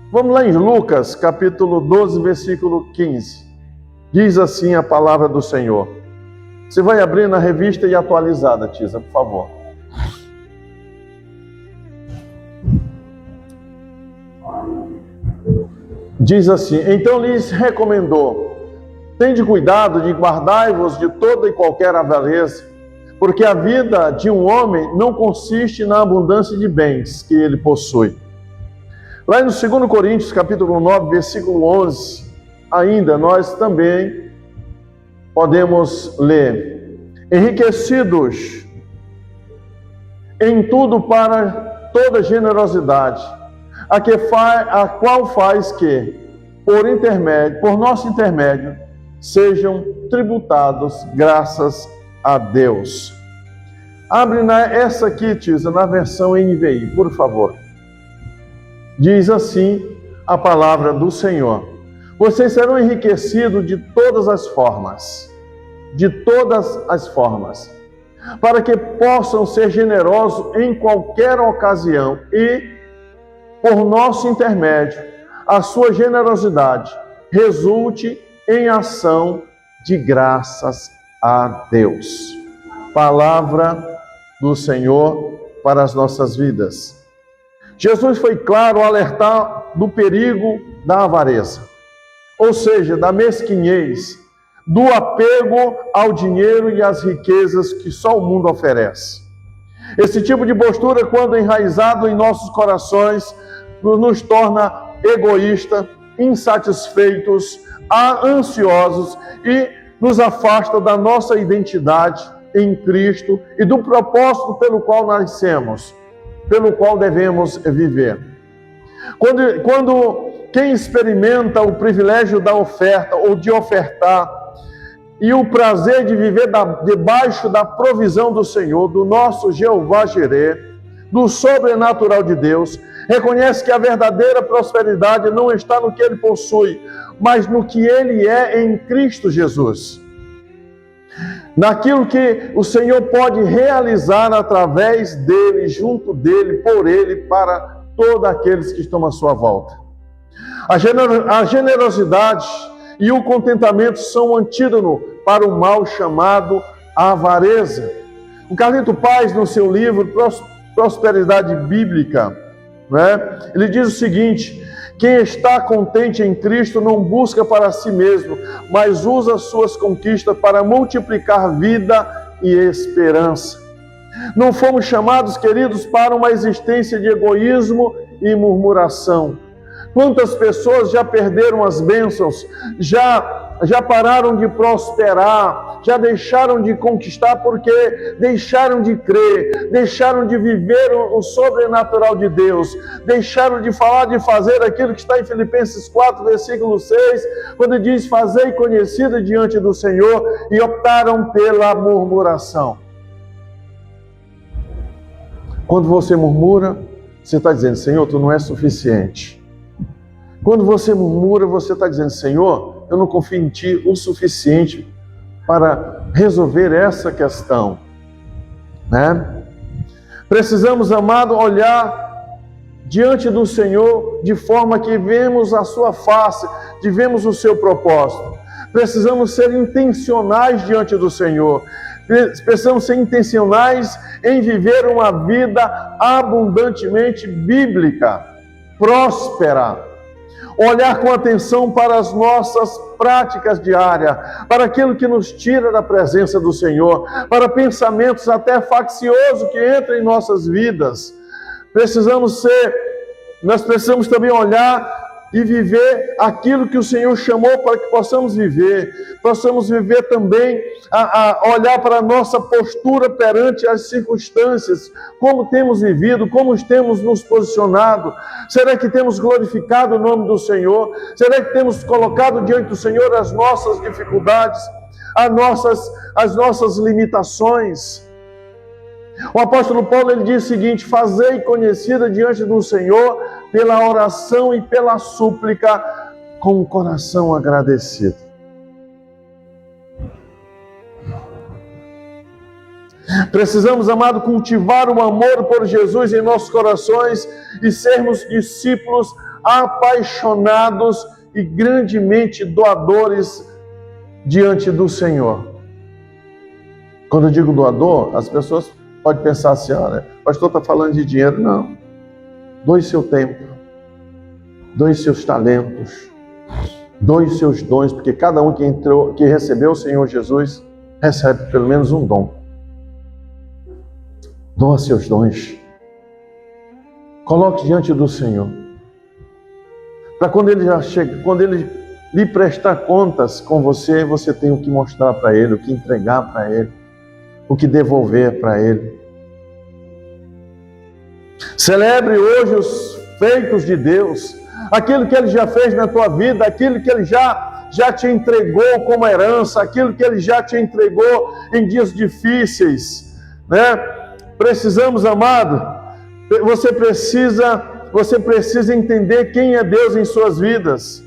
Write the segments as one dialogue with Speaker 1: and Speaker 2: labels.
Speaker 1: Vamos lá em Lucas, capítulo 12, versículo 15. Diz assim a palavra do Senhor. Você vai abrir na revista e atualizada, Tisa, por favor. Diz assim: então lhes recomendou: tende cuidado de guardai-vos de toda e qualquer avareza, porque a vida de um homem não consiste na abundância de bens que ele possui. Lá no 2 Coríntios, capítulo 9, versículo 11, ainda nós também podemos ler: enriquecidos em tudo para toda generosidade, a qual faz que, por nosso intermédio, sejam tributados graças a Deus. Abre essa aqui, Tisa, na versão NVI, por favor. Diz assim a palavra do Senhor: vocês serão enriquecidos de todas as formas, para que possam ser generosos em qualquer ocasião e, por nosso intermédio, a sua generosidade resulte em ação de graças a Deus. Palavra do Senhor para as nossas vidas. Jesus foi claro ao alertar do perigo da avareza, ou seja, da mesquinhez, do apego ao dinheiro e às riquezas que só o mundo oferece. Esse tipo de postura, quando enraizado em nossos corações, nos torna egoístas, insatisfeitos, ansiosos e nos afasta da nossa identidade em Cristo e do propósito pelo qual nascemos, pelo qual devemos viver. Quando quem experimenta o privilégio da oferta ou de ofertar e o prazer de viver debaixo da provisão do Senhor, do nosso Jeová Jireh, do sobrenatural de Deus, reconhece que a verdadeira prosperidade não está no que ele possui, mas no que ele é em Cristo Jesus. Naquilo que o Senhor pode realizar através dele, junto dele, por ele, para todos aqueles que estão à sua volta. A generosidade e o contentamento são um antídoto para o mal chamado avareza. O Carlito Paz, no seu livro Prosperidade Bíblica, ele diz o seguinte: quem está contente em Cristo não busca para si mesmo, mas usa suas conquistas para multiplicar vida e esperança. Não fomos chamados, queridos, para uma existência de egoísmo e murmuração. Quantas pessoas já perderam as bênçãos, já pararam de prosperar, já deixaram de conquistar porque deixaram de crer, deixaram de viver o sobrenatural de Deus, deixaram de falar, de fazer aquilo que está em Filipenses 4, versículo 6, quando diz: fazei conhecida diante do Senhor, e optaram pela murmuração. Quando você murmura, você está dizendo: Senhor, tu não é suficiente. Quando você murmura, você está dizendo: Senhor, eu não confio em Ti o suficiente para resolver essa questão. Precisamos, amado, olhar diante do Senhor de forma que vemos a Sua face, que vemos o Seu propósito. Precisamos ser intencionais diante do Senhor. Precisamos ser intencionais em viver uma vida abundantemente bíblica, próspera. Olhar com atenção para as nossas práticas diárias, para aquilo que nos tira da presença do Senhor, para pensamentos até facciosos que entram em nossas vidas. Nós precisamos também olhar e viver aquilo que o Senhor chamou para que possamos viver também, olhar para a nossa postura perante as circunstâncias, como temos vivido, como temos nos posicionado. Será que temos glorificado o nome do Senhor? Será que temos colocado diante do Senhor as nossas dificuldades, as nossas limitações? O apóstolo Paulo, ele diz o seguinte: fazei conhecida diante do Senhor pela oração e pela súplica com o coração agradecido. Precisamos, amado, cultivar o amor por Jesus em nossos corações e sermos discípulos apaixonados e grandemente doadores diante do Senhor. Quando eu digo doador, as pessoas podem pensar assim, olha, o pastor está falando de dinheiro. Não. Doe seu tempo, doe seus talentos, doe seus dons, porque cada um que recebeu o Senhor Jesus recebe pelo menos um dom. Doa seus dons. Coloque diante do Senhor. Para quando Ele já chega, quando Ele lhe prestar contas com você, você tem o que mostrar para Ele, o que entregar para Ele, o que devolver para Ele. Celebre hoje os feitos de Deus, aquilo que Ele já fez na tua vida, aquilo que Ele já te entregou como herança, aquilo que Ele já te entregou em dias difíceis, né? Precisamos, amado, você precisa entender quem é Deus em suas vidas.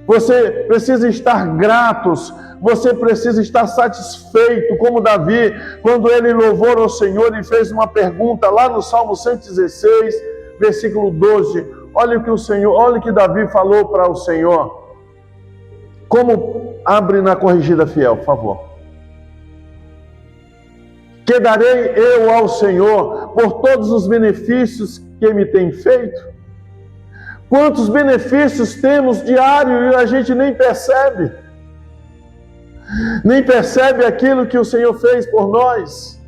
Speaker 1: Você precisa estar gratos, você precisa estar satisfeito, como Davi, quando ele louvou ao Senhor e fez uma pergunta lá no Salmo 116, versículo 12. Olha o que Davi falou para o Senhor. Como abre na Corrigida Fiel, por favor. Que darei eu ao Senhor por todos os benefícios que me tem feito? Quantos benefícios temos diário e a gente nem percebe. Nem percebe aquilo que o Senhor fez por nós.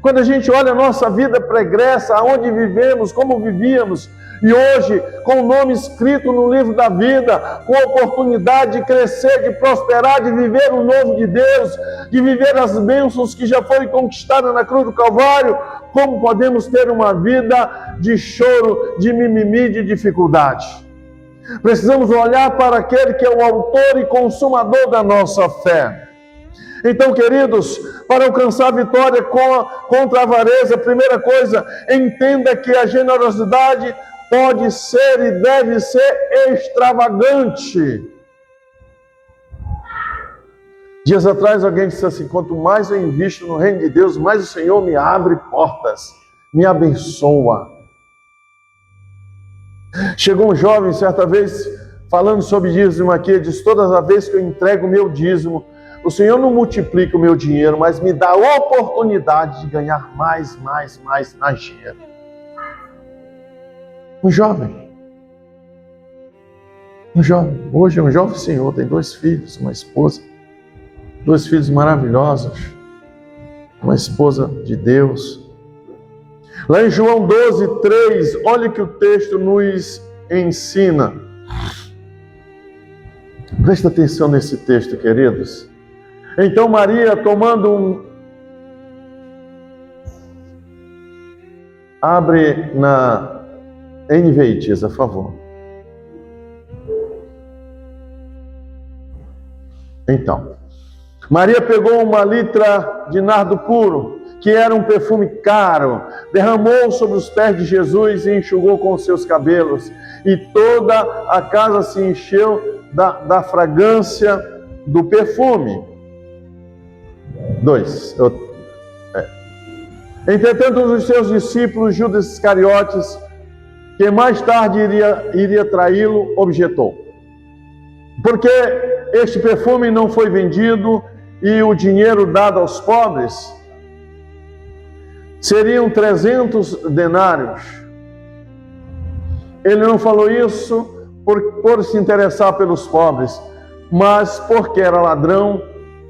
Speaker 1: Quando a gente olha a nossa vida pregressa, aonde vivemos, como vivíamos, e hoje, com o nome escrito no livro da vida, com a oportunidade de crescer, de prosperar, de viver o novo de Deus, de viver as bênçãos que já foram conquistadas na cruz do Calvário, como podemos ter uma vida de choro, de mimimi, de dificuldade? Precisamos olhar para aquele que é o autor e consumador da nossa fé. Então, queridos, para alcançar a vitória contra a avareza, primeira coisa, entenda que a generosidade pode ser e deve ser extravagante. Dias atrás alguém disse assim, quanto mais eu invisto no reino de Deus, mais o Senhor me abre portas, me abençoa. Chegou um jovem certa vez falando sobre dízimo aqui, ele disse, todas as vezes que eu entrego o meu dízimo, o Senhor não multiplica o meu dinheiro, mas me dá a oportunidade de ganhar mais dinheiro. Um jovem, hoje é um jovem senhor, tem 2 filhos, uma esposa, 2 filhos maravilhosos, uma esposa de Deus. Lá em João 12:3, olha o que o texto nos ensina. Presta atenção nesse texto, queridos. Então Maria, tomando abre na NVI, Tis, a favor. Então, Maria pegou uma litra de nardo puro, que era um perfume caro, derramou sobre os pés de Jesus e enxugou com os seus cabelos. E toda a casa se encheu da fragrância do perfume. 2. Entretanto, os seus discípulos, Judas Iscariotes, que mais tarde iria traí-lo, objetou. Porque este perfume não foi vendido e o dinheiro dado aos pobres seriam 300 denários. Ele não falou isso por se interessar pelos pobres, mas porque era ladrão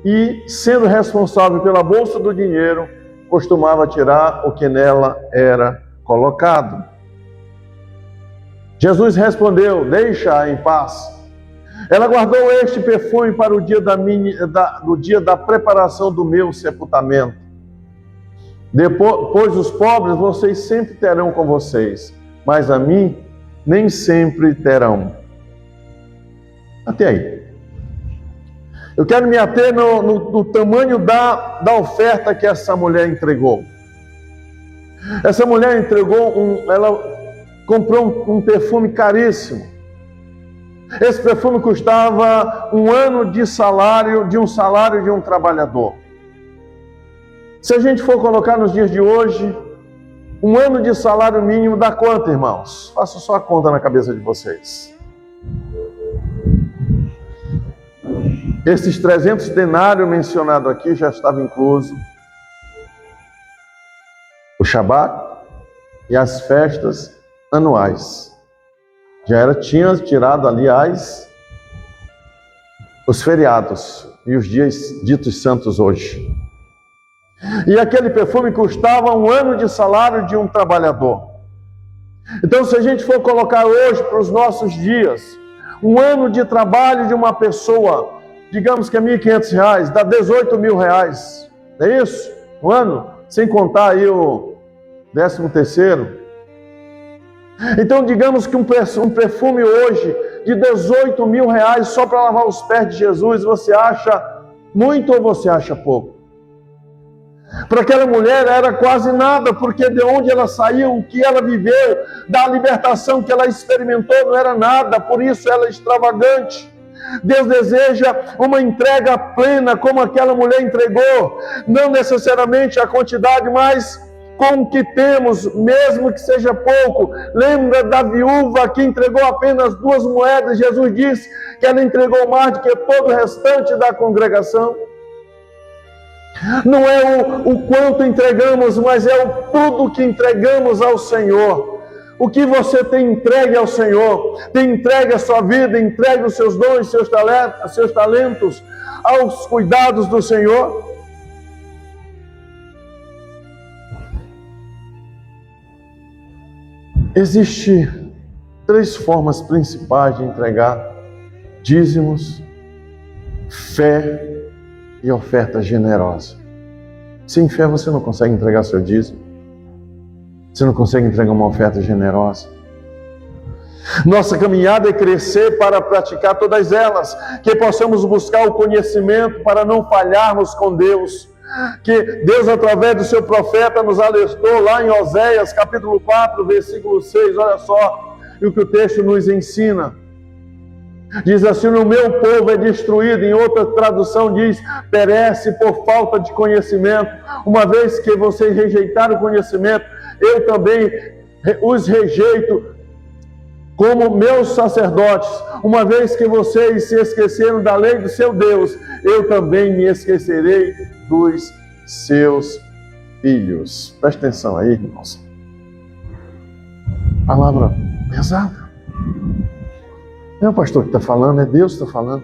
Speaker 1: e, sendo responsável pela bolsa do dinheiro, costumava tirar o que nela era colocado. Jesus respondeu, deixa-a em paz. Ela guardou este perfume para o dia do dia da preparação do meu sepultamento. Pois os pobres vocês sempre terão com vocês, mas a mim nem sempre terão. Até aí. Eu quero me ater no tamanho da oferta que essa mulher entregou. Essa mulher ela comprou um perfume caríssimo. Esse perfume custava 1 ano de salário de um trabalhador. Se a gente for colocar nos dias de hoje, 1 ano de salário mínimo dá quanto, irmãos? Faça só a conta na cabeça de vocês. Esses 300 denários mencionados aqui já estavam incluso o Shabat e as festas anuais. Tinha tirado, aliás, os feriados e os dias ditos santos hoje. E aquele perfume custava 1 ano de salário de um trabalhador. Então, se a gente for colocar hoje para os nossos dias, 1 ano de trabalho de uma pessoa, digamos que é R$1.500, dá R$18.000. É isso? 1 ano? Sem contar aí o 13º. Então, digamos que um perfume hoje de R$18.000 só para lavar os pés de Jesus, você acha muito ou você acha pouco? Para aquela mulher era quase nada, porque de onde ela saiu, o que ela viveu, da libertação que ela experimentou, não era nada, por isso ela é extravagante. Deus deseja uma entrega plena, como aquela mulher entregou, não necessariamente a quantidade, mas com o que temos, mesmo que seja pouco. Lembra da viúva que entregou apenas 2 moedas? Jesus disse que ela entregou mais do que todo o restante da congregação. Não é o quanto entregamos, mas é o tudo que entregamos ao Senhor. O que você tem entregue ao Senhor? Tem entregue a sua vida, entregue os seus dons, seus talentos aos cuidados do Senhor? Existem 3 formas principais de entregar dízimos, fé e oferta generosa. Sem fé você não consegue entregar seu dízimo. Você não consegue entregar uma oferta generosa. Nossa caminhada é crescer para praticar todas elas, que possamos buscar o conhecimento para não falharmos com Deus. Que Deus, através do seu profeta, nos alertou lá em Oséias, capítulo 4, versículo 6, olha só o que o texto nos ensina. Diz assim: o meu povo é destruído. Em outra tradução diz: perece por falta de conhecimento. Uma vez que vocês rejeitaram o conhecimento, eu também os rejeito como meus sacerdotes. Uma vez que vocês se esqueceram da lei do seu Deus, eu também me esquecerei dos seus filhos. Preste atenção aí, irmãos. Palavra pesada. Não é o pastor que está falando, é Deus que está falando.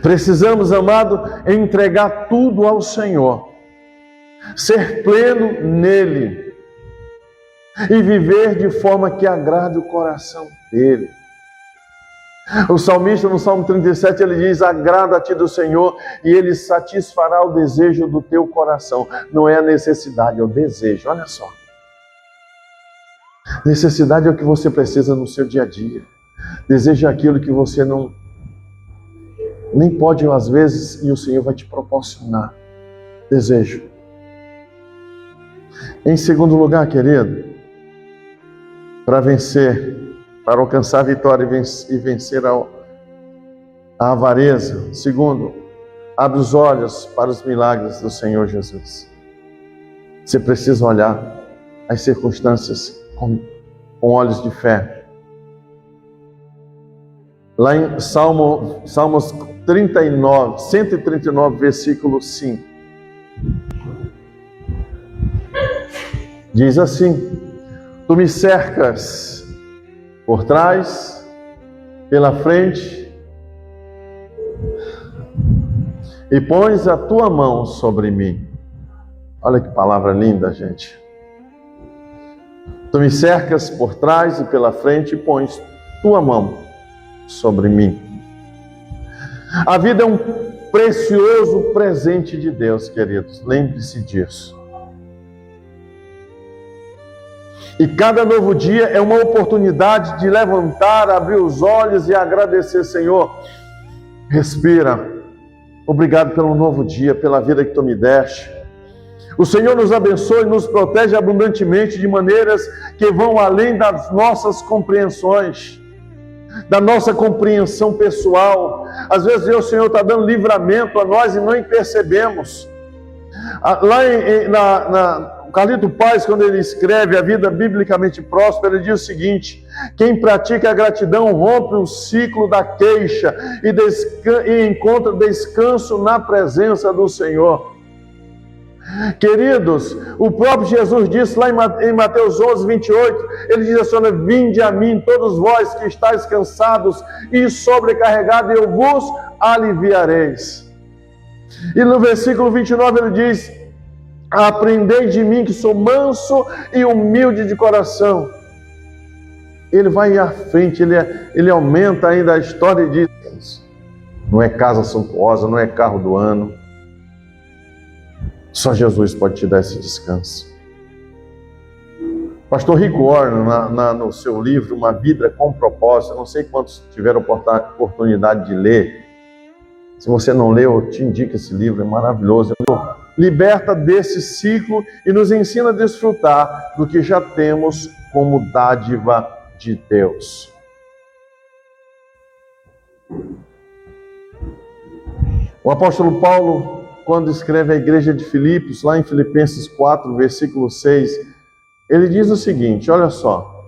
Speaker 1: Precisamos, amado, entregar tudo ao Senhor, ser pleno nele e viver de forma que agrade o coração dele. O salmista, no Salmo 37, ele diz: agrada-te do Senhor e ele satisfará o desejo do teu coração. Não é a necessidade, é o desejo. Olha só. Necessidade é o que você precisa no seu dia a dia. Desejo é aquilo que você nem pode às vezes, e o Senhor vai te proporcionar. Desejo. Em segundo lugar, querido, para vencer, para alcançar a vitória e vencer a avareza. Segundo, abre os olhos para os milagres do Senhor Jesus. Você precisa olhar as circunstâncias com olhos de fé. Lá em Salmos 139, versículo 5. Diz assim: tu me cercas por trás, pela frente, e pões a tua mão sobre mim. Olha que palavra linda, gente. Tu me cercas por trás e pela frente e pões tua mão sobre mim. A vida é um precioso presente de Deus, queridos. Lembre-se disso. E cada novo dia é uma oportunidade de levantar, abrir os olhos e agradecer. Senhor, respira. Obrigado pelo novo dia, pela vida que tu me deste. O Senhor nos abençoe e nos protege abundantemente de maneiras que vão além das nossas compreensões, da nossa compreensão pessoal. Às vezes o Senhor está dando livramento a nós e não percebemos. Lá Carlito Paz, quando ele escreve A Vida Biblicamente Próspera, ele diz o seguinte: quem pratica a gratidão rompe o ciclo da queixa e encontra descanso na presença do Senhor. Queridos, o próprio Jesus disse lá em Mateus 11, 28, ele diz assim: vinde a mim, todos vós que estáis cansados e sobrecarregados, e eu vos aliviareis. E no versículo 29 ele diz: aprendei de mim que sou manso e humilde de coração. Ele vai à frente, ele aumenta ainda a história e diz: não é casa suntuosa, não é carro do ano. Só Jesus pode te dar esse descanso. Pastor Rick Warren, no seu livro Uma Vida com Propósito, eu não sei quantos tiveram oportunidade de ler. Se você não leu, eu te indico esse livro, é maravilhoso. Liberta desse ciclo e nos ensina a desfrutar do que já temos como dádiva de Deus. O apóstolo Paulo, quando escreve a igreja de Filipos, lá em Filipenses 4, versículo 6, ele diz o seguinte, olha só: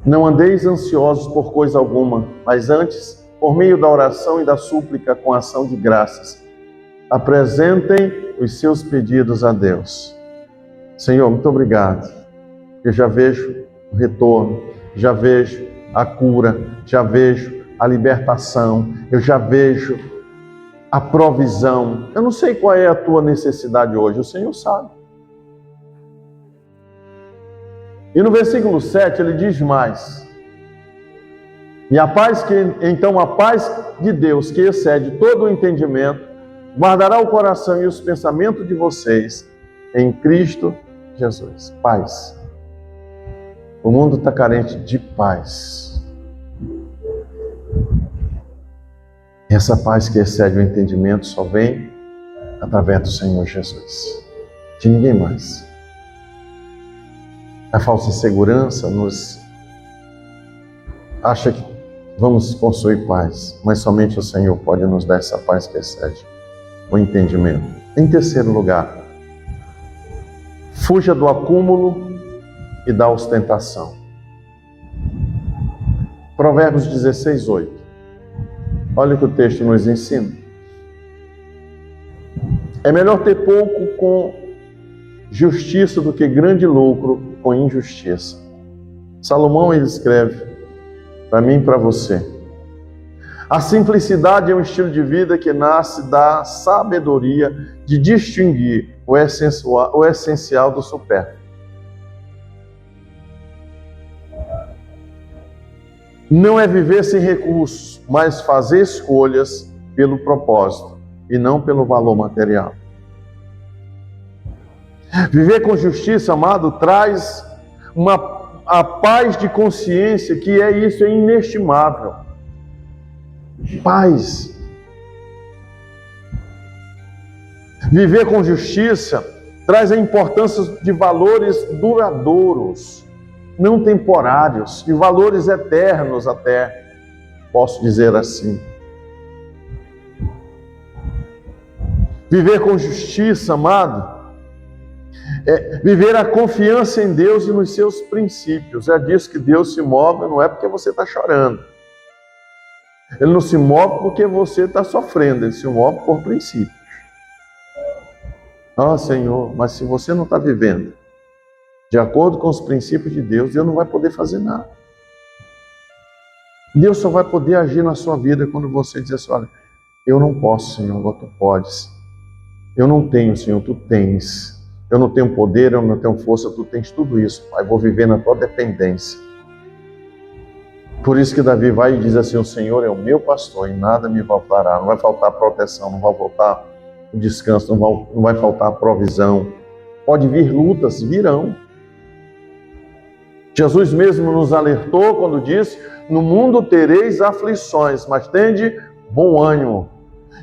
Speaker 1: não andeis ansiosos por coisa alguma, mas antes, por meio da oração e da súplica com ação de graças, apresentem os seus pedidos a Deus. Senhor, muito obrigado. Eu já vejo o retorno, já vejo a cura, já vejo a libertação, eu já vejo a provisão. Eu não sei qual é a tua necessidade hoje, o Senhor sabe. E no versículo 7 ele diz mais: e então a paz de Deus, que excede todo o entendimento, guardará o coração e os pensamentos de vocês em Cristo Jesus. Paz. O mundo está carente de paz. Essa paz que excede o entendimento só vem através do Senhor Jesus, de ninguém mais. A falsa segurança nos acha que vamos possuir paz, mas somente o Senhor pode nos dar essa paz que excede o entendimento. Em terceiro lugar, fuja do acúmulo e da ostentação. Provérbios 16, 8. Olha o que o texto nos ensina. É melhor ter pouco com justiça do que grande lucro com injustiça. Salomão, ele escreve para mim e para você: a simplicidade é um estilo de vida que nasce da sabedoria de distinguir o essencial do supérfluo. Não é viver sem recursos, mas fazer escolhas pelo propósito e não pelo valor material. Viver com justiça, amado, traz a paz de consciência, que isso é inestimável. Paz. Viver com justiça traz a importância de valores duradouros, não temporários, e valores eternos até, posso dizer assim. Viver com justiça, amado, é viver a confiança em Deus e nos seus princípios. É disso que Deus se move, não é porque você está chorando. Ele não se move porque você está sofrendo, ele se move por princípios. Senhor, mas se você não está vivendo de acordo com os princípios de Deus, Deus não vai poder fazer nada. Deus só vai poder agir na sua vida quando você dizer assim: olha, eu não posso, Senhor, agora tu podes. Eu não tenho, Senhor, tu tens. Eu não tenho poder, eu não tenho força, tu tens tudo isso, Pai. Vou viver na tua dependência. Por isso que Davi vai e diz assim: o Senhor é o meu pastor e nada me faltará. Não vai faltar proteção, não vai faltar o descanso, não vai faltar a provisão. Pode vir lutas, virão. Jesus mesmo nos alertou quando disse: no mundo tereis aflições, mas tende bom ânimo.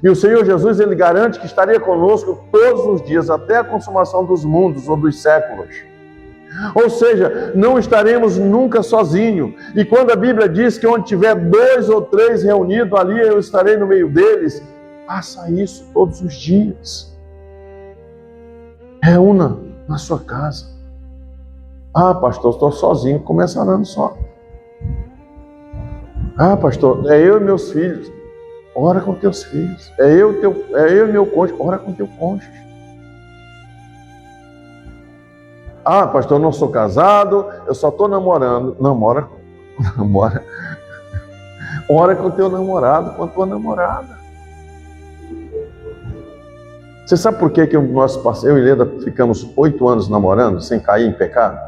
Speaker 1: E o Senhor Jesus, ele garante que estaria conosco todos os dias, até a consumação dos mundos ou dos séculos. Ou seja, não estaremos nunca sozinhos. E quando a Bíblia diz que onde tiver 2 ou 3 reunidos, ali eu estarei no meio deles, faça isso todos os dias. Reúna na sua casa. Ah, pastor, estou sozinho. Começa orando só. Ah, pastor, é eu e meus filhos. Ora com teus filhos. É eu e meu cônjuge. Ora com teu cônjuge. Ah, pastor, eu não sou casado, eu só estou namorando. Namora. Ora com teu namorado, com a tua namorada. Você sabe por que eu e Leda ficamos 8 anos namorando sem cair em pecado?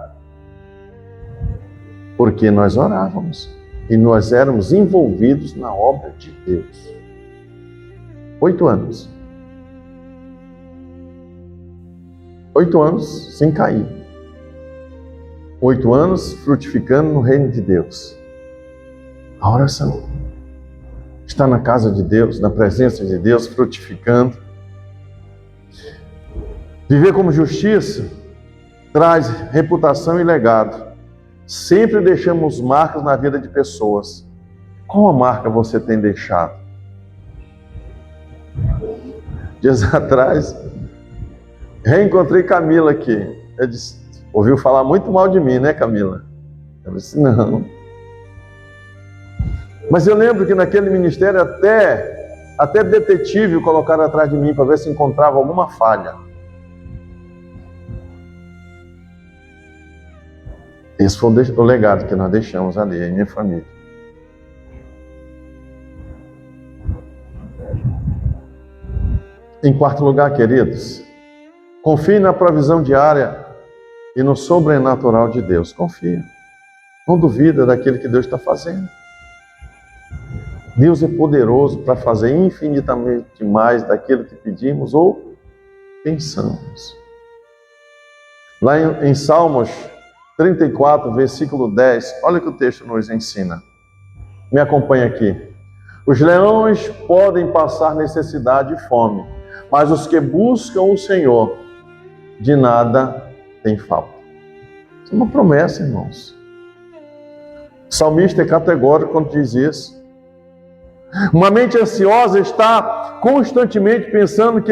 Speaker 1: Porque nós orávamos e nós éramos envolvidos na obra de Deus. 8 anos. 8 anos sem cair. 8 anos frutificando no reino de Deus. A oração. Está na casa de Deus, na presença de Deus, frutificando. Viver como justiça traz reputação e legado. Sempre deixamos marcas na vida de pessoas. Qual a marca você tem deixado? Dias atrás, reencontrei Camila aqui. Eu disse, ouviu falar muito mal de mim, né, Camila? Eu disse, não. Mas eu lembro que naquele ministério até detetive colocaram atrás de mim para ver se encontrava alguma falha. Esse foi o legado que nós deixamos ali, em minha família. Em quarto lugar, queridos, confie na provisão diária e no sobrenatural de Deus. Confia. Não duvida daquilo que Deus está fazendo. Deus é poderoso para fazer infinitamente mais daquilo que pedimos ou pensamos. Lá em Salmos 34, versículo 10, olha o que o texto nos ensina. Me acompanha aqui. Os leões podem passar necessidade e fome, mas os que buscam o Senhor, de nada tem falta. Isso é uma promessa, irmãos. O salmista é categórico quando diz isso. Uma mente ansiosa está constantemente pensando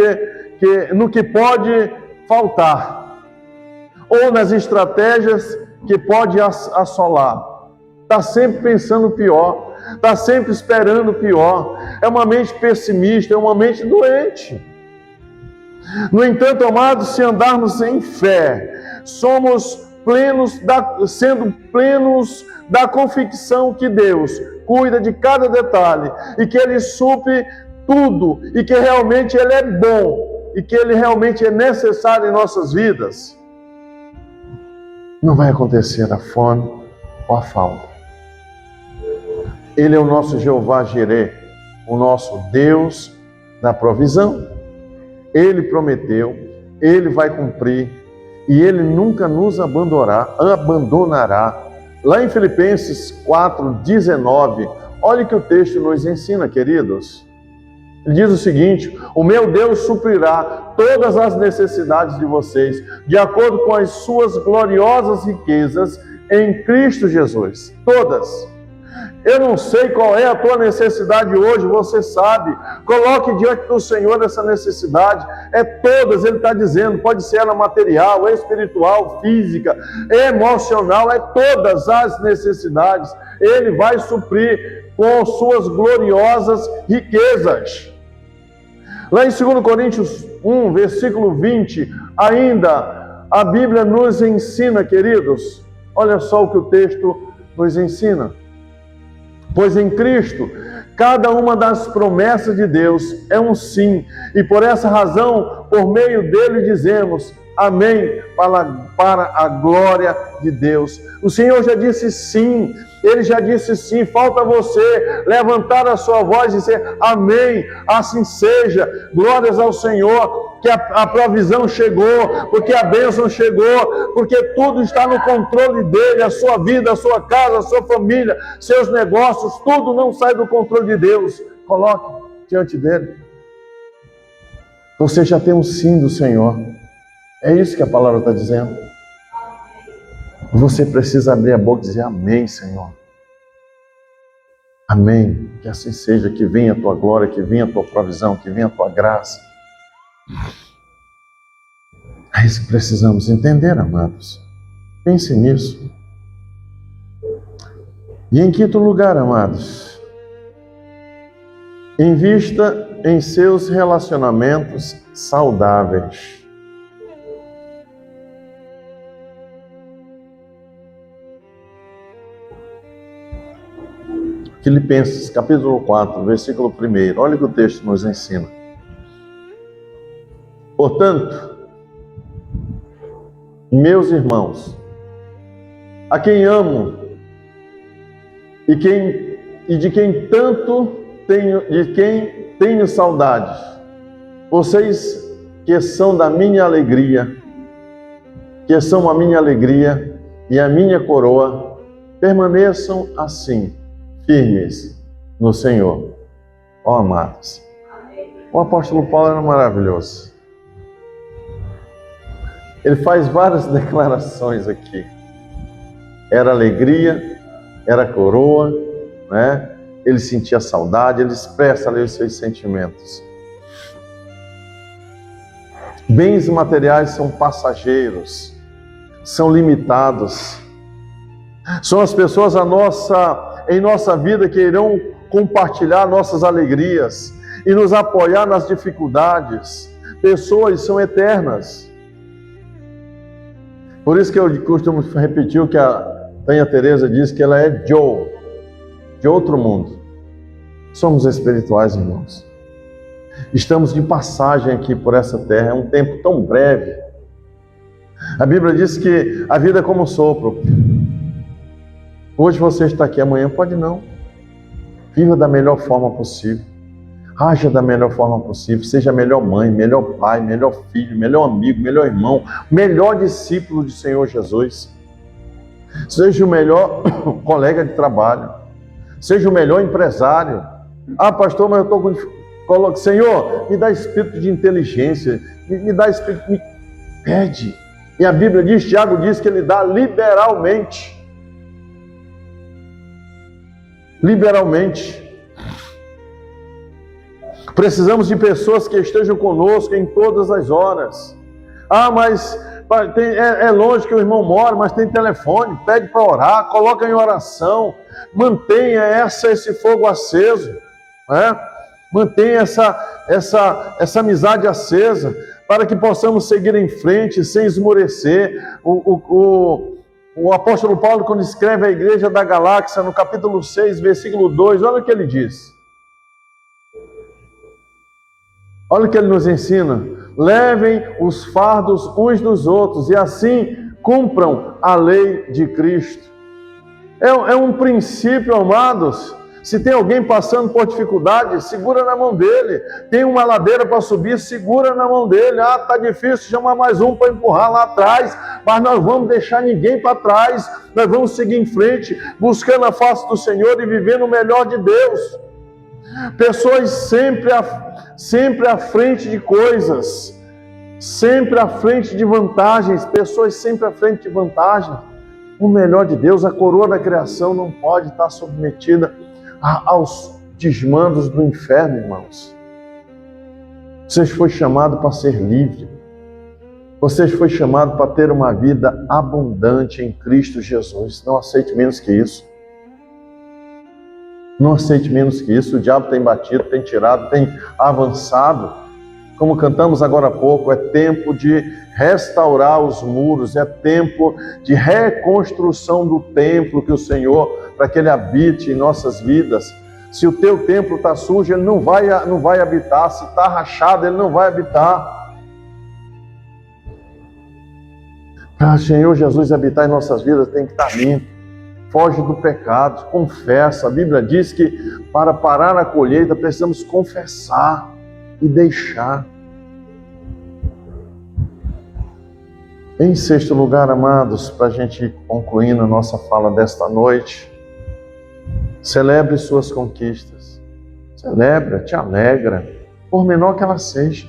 Speaker 1: no que pode faltar, ou nas estratégias que pode assolar. Está sempre pensando o pior, está sempre esperando o pior. É uma mente pessimista, é uma mente doente. No entanto, amados, se andarmos em fé, somos sendo plenos da convicção que Deus cuida de cada detalhe e que Ele supre tudo e que realmente Ele é bom e que Ele realmente é necessário em nossas vidas. Não vai acontecer a fome ou a falta. Ele é o nosso Jeová Jireh, o nosso Deus da provisão. Ele prometeu, Ele vai cumprir e Ele nunca nos abandonará. Lá em Filipenses 4:19, olha o que o texto nos ensina, queridos. Ele diz o seguinte: o meu Deus suprirá todas as necessidades de vocês, de acordo com as suas gloriosas riquezas em Cristo Jesus. Todas. Eu não sei qual é a tua necessidade hoje, você sabe. Coloque diante do Senhor essa necessidade. É todas, Ele está dizendo. Pode ser ela material, espiritual, física, emocional. É todas as necessidades. Ele vai suprir com suas gloriosas riquezas. Lá em 2 Coríntios 1, versículo 20, ainda a Bíblia nos ensina, queridos. Olha só o que o texto nos ensina. Pois em Cristo, cada uma das promessas de Deus é um sim, e por essa razão, por meio dele dizemos amém, para a glória de Deus. O Senhor já disse sim, Ele já disse sim, falta você levantar a sua voz e dizer amém, assim seja, glórias ao Senhor, que a provisão chegou, porque a bênção chegou, porque tudo está no controle dele, a sua vida, a sua casa, a sua família, seus negócios, tudo não sai do controle de Deus. Coloque diante dele. Você já tem um sim do Senhor. É isso que a palavra está dizendo. Você precisa abrir a boca e dizer amém, Senhor. Amém. Que assim seja, que venha a tua glória, que venha a tua provisão, que venha a tua graça. É isso que precisamos entender, amados. Pense nisso. E em quinto lugar, amados, invista em seus relacionamentos saudáveis. Filipenses, capítulo 4, versículo 1. Olha o que o texto nos ensina. Portanto, meus irmãos, a quem amo e de quem tenho saudades, vocês que são da minha alegria, que são a minha alegria e a minha coroa, permaneçam assim, firmes no Senhor. Ó amados, o apóstolo Paulo era maravilhoso. Ele faz várias declarações aqui. Era alegria, era coroa, né? Ele sentia saudade, ele expressa ali os seus sentimentos. Bens materiais são passageiros, são limitados. São as pessoas em nossa vida que irão compartilhar nossas alegrias e nos apoiar nas dificuldades. Pessoas são eternas. Por isso que eu costumo repetir o que a Tânia Teresa diz, que ela é de outro mundo. Somos espirituais, irmãos. Estamos de passagem aqui por essa terra, é um tempo tão breve. A Bíblia diz que a vida é como um sopro. Hoje você está aqui, amanhã pode não. Viva da melhor forma possível. Haja da melhor forma possível. Seja a melhor mãe, melhor pai, melhor filho, melhor amigo, melhor irmão, melhor discípulo do Senhor Jesus. Seja o melhor colega de trabalho. Seja o melhor empresário. Ah, pastor, mas eu estou com... Senhor, me dá espírito de inteligência. Me dá espírito... Pede. E a Bíblia diz, Tiago diz que ele dá liberalmente. Liberalmente. Precisamos de pessoas que estejam conosco em todas as horas. Ah, mas é longe que o irmão mora, mas tem telefone, pede para orar, coloca em oração, mantenha esse fogo aceso, né? Mantenha essa amizade acesa, para que possamos seguir em frente sem esmorecer. O apóstolo Paulo, quando escreve à igreja da Galáxia, no capítulo 6, versículo 2, olha o que ele diz. Olha o que ele nos ensina. Levem os fardos uns dos outros e assim cumpram a lei de Cristo. É um princípio, amados. Se tem alguém passando por dificuldade, segura na mão dele. Tem uma ladeira para subir, segura na mão dele. Ah, está difícil, chama mais um para empurrar lá atrás. Mas nós vamos deixar ninguém para trás. Nós vamos seguir em frente, buscando a face do Senhor e vivendo o melhor de Deus. Pessoas sempre à frente de coisas, sempre à frente de vantagens, pessoas sempre à frente de vantagens. O melhor de Deus, a coroa da criação não pode estar submetida aos desmandos do inferno, irmãos. Vocês foram chamados para ser livre. Vocês foram chamados para ter uma vida abundante em Cristo Jesus. Não aceite menos que isso. Não aceite menos que isso. O diabo tem batido, tem tirado, tem avançado. Como cantamos agora há pouco, é tempo de restaurar os muros, é tempo de reconstrução do templo que o Senhor, para que Ele habite em nossas vidas. Se o teu templo está sujo, Ele não vai habitar. Se está rachado, Ele não vai habitar. Para o Senhor Jesus habitar em nossas vidas, tem que estar limpo. Foge do pecado, confessa. A Bíblia diz que para parar a colheita precisamos confessar e deixar. Em sexto lugar, amados, para a gente concluir a nossa fala desta noite, celebre suas conquistas. Celebra, te alegra, por menor que ela seja.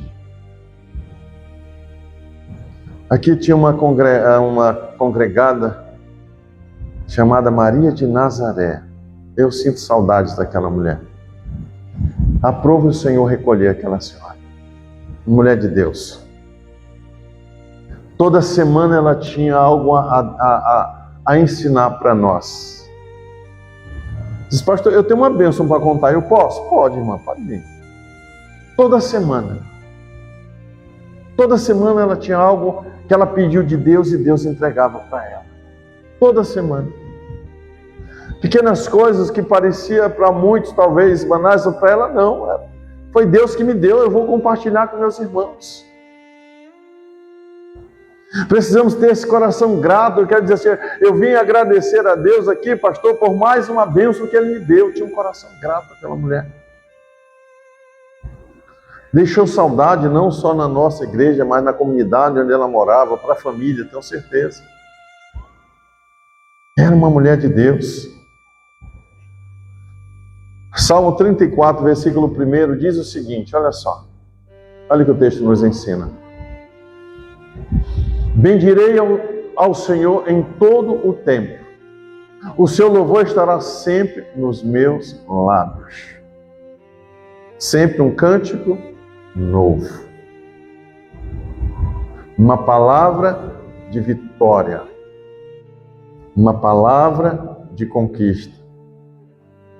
Speaker 1: Aqui tinha uma congregada chamada Maria de Nazaré. Eu sinto saudades daquela mulher. Aprove o Senhor recolher aquela senhora. Mulher de Deus. Toda semana ela tinha algo a ensinar para nós. Diz, pastor, eu tenho uma bênção para contar. Eu posso? Pode, irmã, pode vir. Toda semana. Toda semana ela tinha algo que ela pediu de Deus e Deus entregava para ela. Toda semana. Pequenas coisas que parecia para muitos talvez banais, para ela não. Foi Deus que me deu, eu vou compartilhar com meus irmãos. Precisamos ter esse coração grato. Eu quero dizer assim, eu vim agradecer a Deus aqui, pastor, por mais uma bênção que Ele me deu. Eu tinha um coração grato àquela mulher. Deixou saudade não só na nossa igreja, mas na comunidade onde ela morava, para a família, tenho certeza. Era uma mulher de Deus. Salmo 34, versículo 1 diz o seguinte, olha só. Olha o que o texto nos ensina. Bendirei ao Senhor em todo o tempo. O seu louvor estará sempre nos meus lábios. Sempre um cântico novo. Uma palavra de vitória. Uma palavra de conquista.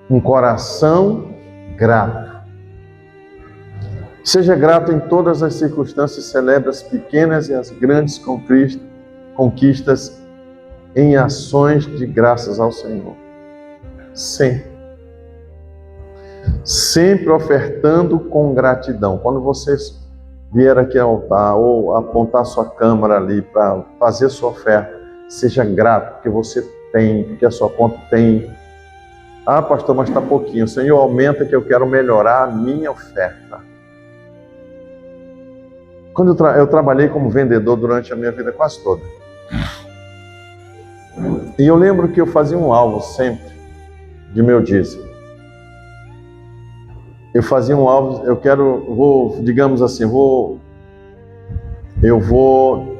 Speaker 1: Um coração grato. Seja grato em todas as circunstâncias, celebre as pequenas e as grandes conquistas em ações de graças ao Senhor. Sempre. Sempre ofertando com gratidão. Quando vocês vier aqui ao altar ou apontar sua câmera ali para fazer sua oferta, seja grato, porque você tem, porque a sua conta tem. Ah, pastor, mas está pouquinho. Senhor, aumenta que eu quero melhorar a minha oferta. Quando eu trabalhei como vendedor durante a minha vida quase toda. E eu lembro que eu fazia um alvo sempre de meu dízimo. Eu fazia um alvo, digamos assim, eu vou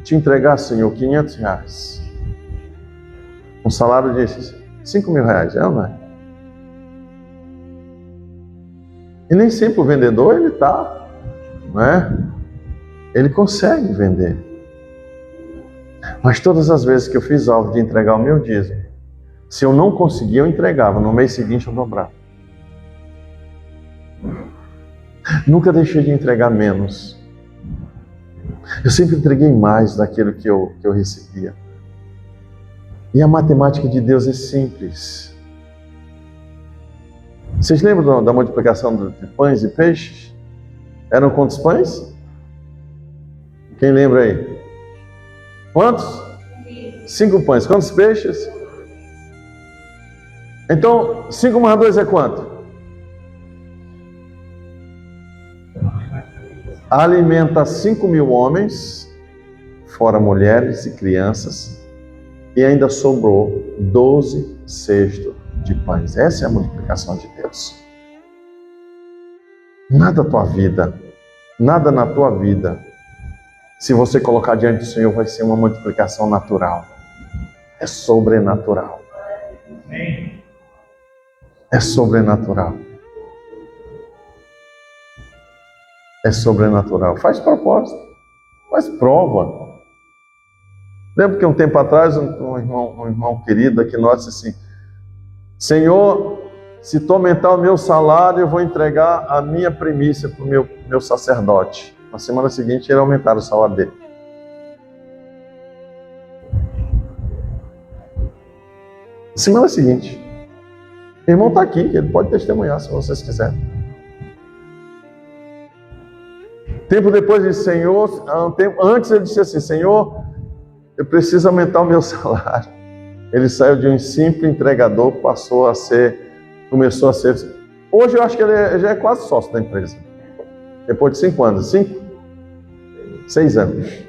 Speaker 1: te entregar, Senhor, R$500. Um salário de R$5.000, não é? E nem sempre o vendedor, ele está, não é? Ele consegue vender. Mas todas as vezes que eu fiz alvo de entregar o meu dízimo, se eu não conseguia, eu entregava. No mês seguinte eu dobrava. Nunca deixei de entregar menos. Eu sempre entreguei mais daquilo que eu recebia. E a matemática de Deus é simples. Vocês lembram da multiplicação de pães e peixes? Eram quantos pães? Quem lembra aí? Quantos? 5 pães. Quantos peixes? Então, 5 mais 2 é quanto? Alimenta 5.000 homens, fora mulheres e crianças, e ainda sobrou 12 cestos de pães. Essa é a multiplicação de Deus. Nada na tua vida, se você colocar diante do Senhor, vai ser uma multiplicação natural. É sobrenatural. É sobrenatural. É sobrenatural. Faz propósito. Faz prova. Lembro que um tempo atrás, um irmão querido aqui nosso disse assim, Senhor, se tu aumentar o meu salário, eu vou entregar a minha primícia para o meu sacerdote. Na semana seguinte, ele aumentaram o salário dele. Semana seguinte. O irmão está aqui, ele pode testemunhar se vocês quiserem. Tempo depois disse, Senhor, antes ele disse assim, Senhor, eu preciso aumentar o meu salário. Ele saiu de um simples entregador, começou a ser. Hoje eu acho que ele já é quase sócio da empresa. Depois de 5 anos, 6 anos.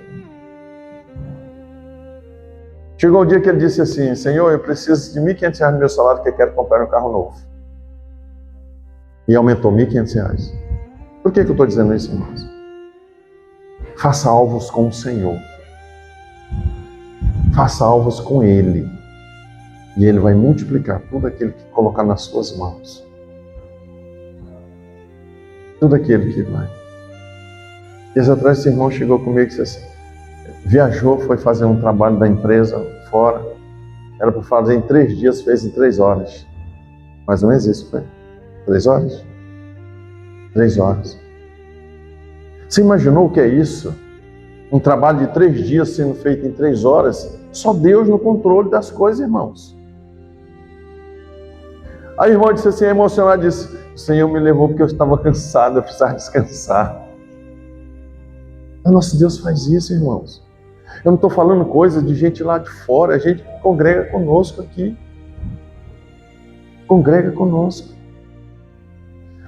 Speaker 1: Chegou o dia que ele disse assim, Senhor, eu preciso de R$1.500 no meu salário, que eu quero comprar um carro novo. E aumentou R$1.500. Por que eu estou dizendo isso, irmãos? Faça alvos com o Senhor. Faça alvos com Ele. E Ele vai multiplicar tudo aquilo que colocar nas suas mãos. Tudo aquilo que vai. Dias atrás esse irmão chegou comigo e disse assim, viajou, foi fazer um trabalho da empresa fora. Era para fazer em 3 dias, fez em 3 horas. Mais ou menos isso, foi? 3 horas? 3 horas. Você imaginou o que é isso? Um trabalho de 3 dias sendo feito em 3 horas? Só Deus no controle das coisas, irmãos. Aí o irmão disse assim, emocionado, disse, o Senhor me levou porque eu estava cansado, eu precisava descansar. O nosso Deus faz isso, irmãos. Eu não estou falando coisas de gente lá de fora, a gente congrega conosco aqui. Congrega conosco.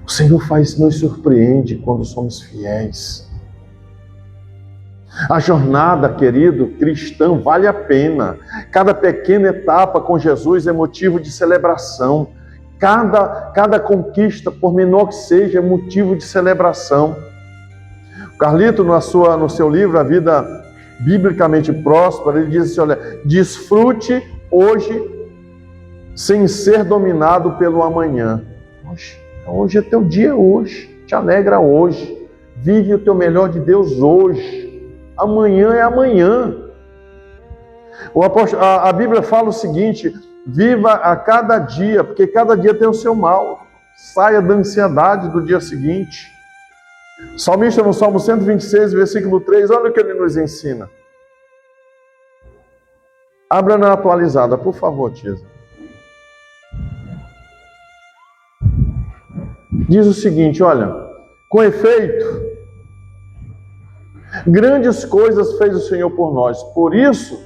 Speaker 1: O Senhor nos surpreende quando somos fiéis. A jornada, querido, cristão, vale a pena. Cada pequena etapa com Jesus é motivo de celebração. Cada conquista, por menor que seja, é motivo de celebração. O Carlito, no seu livro, A Vida Biblicamente Próspera, ele diz assim, olha, desfrute hoje sem ser dominado pelo amanhã. Hoje é teu dia hoje, te alegra hoje, vive o teu melhor de Deus hoje. Amanhã é amanhã. A Bíblia fala o seguinte, viva a cada dia, porque cada dia tem o seu mal. Saia da ansiedade do dia seguinte. O salmista no Salmo 126, versículo 3, olha o que ele nos ensina. Abra na atualizada, por favor, Tisa. Diz o seguinte, olha, com efeito, grandes coisas fez o Senhor por nós, por isso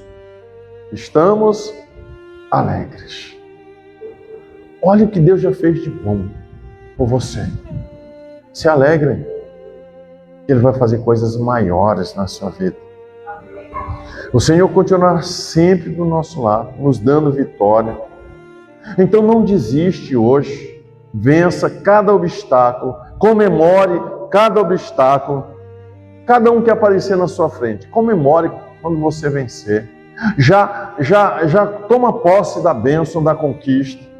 Speaker 1: estamos alegres. Olha o que Deus já fez de bom por você. Se alegre. Ele vai fazer coisas maiores na sua vida. O Senhor continuará sempre do nosso lado, nos dando vitória. Então não desiste hoje. Vença cada obstáculo. Comemore cada obstáculo. Cada um que aparecer na sua frente. Comemore quando você vencer. Já toma posse da bênção, da conquista.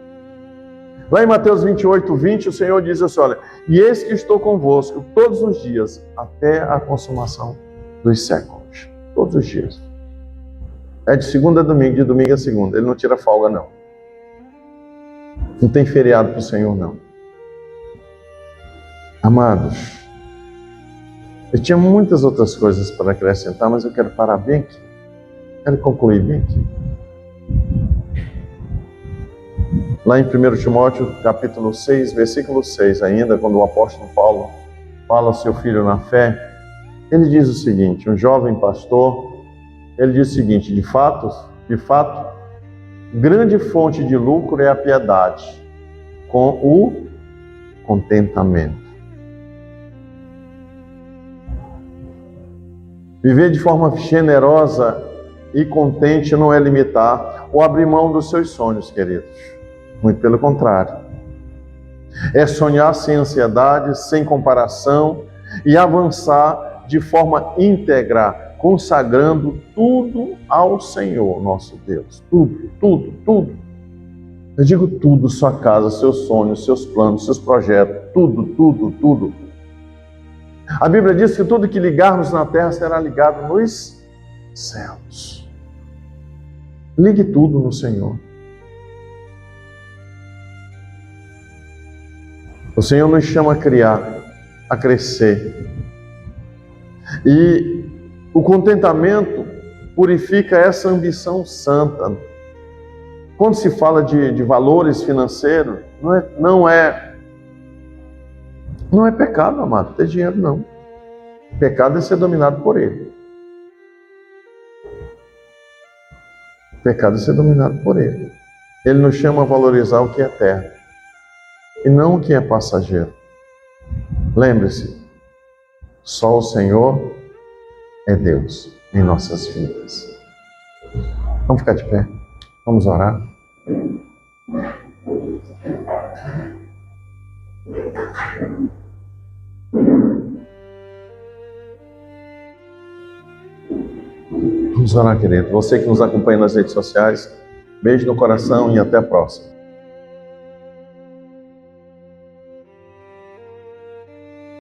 Speaker 1: Lá em Mateus 28, 20, o Senhor diz assim, olha, e eis que estou convosco todos os dias, até a consumação dos séculos. Todos os dias. É de segunda a domingo, de domingo a segunda. Ele não tira folga, não. Não tem feriado para o Senhor, não. Amados, eu tinha muitas outras coisas para acrescentar, mas eu quero parar bem aqui. Quero concluir bem aqui. Lá em 1 Timóteo, capítulo 6, versículo 6 ainda, quando o apóstolo Paulo fala ao seu filho na fé, ele diz o seguinte, um jovem pastor, ele diz o seguinte, de fato, grande fonte de lucro é a piedade, com o contentamento. Viver de forma generosa e contente não é limitar ou abrir mão dos seus sonhos, queridos. Muito pelo contrário. É sonhar sem ansiedade, sem comparação e avançar de forma íntegra, consagrando tudo ao Senhor, nosso Deus. Tudo, tudo, tudo. Eu digo tudo, sua casa, seus sonhos, seus planos, seus projetos, tudo, tudo, tudo. A Bíblia diz que tudo que ligarmos na terra será ligado nos céus. Ligue tudo no Senhor. O Senhor nos chama a criar, a crescer. E o contentamento purifica essa ambição santa. Quando se fala de valores financeiros, não é pecado, amado, ter dinheiro, não. Pecado é ser dominado por ele. Pecado é ser dominado por ele. Ele nos chama a valorizar o que é eterno e não o que é passageiro. Lembre-se, só o Senhor é Deus em nossas vidas. Vamos ficar de pé, vamos orar. Vamos orar, querido. Você que nos acompanha nas redes sociais, beijo no coração e até a próxima.